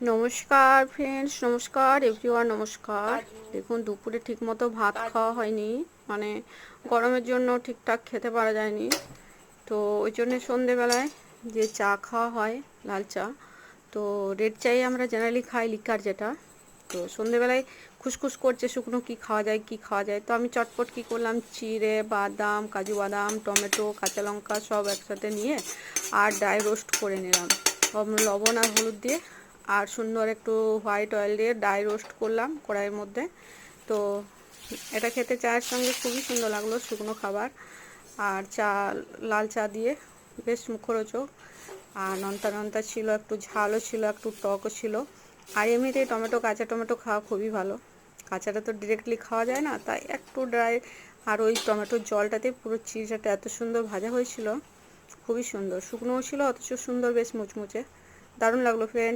নমস্কার ফ্রেন্ডস, নমস্কার এভরিওয়ান, নমস্কার। দেখুন, দুপুরে ঠিকমতো ভাত খাওয়া হয়নি, মানে গরমের জন্য ঠিকঠাক খেতে পারা যায়নি। তো ওই জন্যে সন্ধেবেলায় যে চা খাওয়া হয়, লাল চা, তো রেড চাই আমরা জেনারেলি খাই, লিকার যেটা। তো সন্ধেবেলায় খুসখুস করছে শুকনো কি খাওয়া যায়, কি খাওয়া যায়। তো আমি চটপট কি করলাম, চিড়ে, বাদাম, কাজু বাদাম, টমেটো, কাঁচা লঙ্কা সব একসাথে নিয়ে আর ড্রাই রোস্ট করে নিলাম লবণ আর হলুদ দিয়ে। আর সুন্দর একটু হোয়াইট অয়েল দিয়ে ড্রাই রোস্ট করলাম কড়াইয়ের মধ্যে। তো এটা খেতে চায়ের সঙ্গে খুবই সুন্দর লাগলো, শুকনো খাবার। আর চা, লাল চা দিয়ে বেশ মুখরোচক। আর নোনতা নোনতা ছিল, একটু ঝালও ছিল, একটু টকও ছিল। আর এমনিতেই টমেটো, কাঁচা টমেটো খাওয়া খুবই ভালো। কাঁচাটা তো ডিরেক্টলি খাওয়া যায় না, তাই একটু ড্রাই। আর ওই টমেটোর জলটাতে পুরো চিজটা এত সুন্দর ভাজা হয়েছিল, খুবই সুন্দর। শুকনোও ছিল অথচ সুন্দর, বেশ মুচমুচে, দারুণ লাগলো ফ্রেন্ড।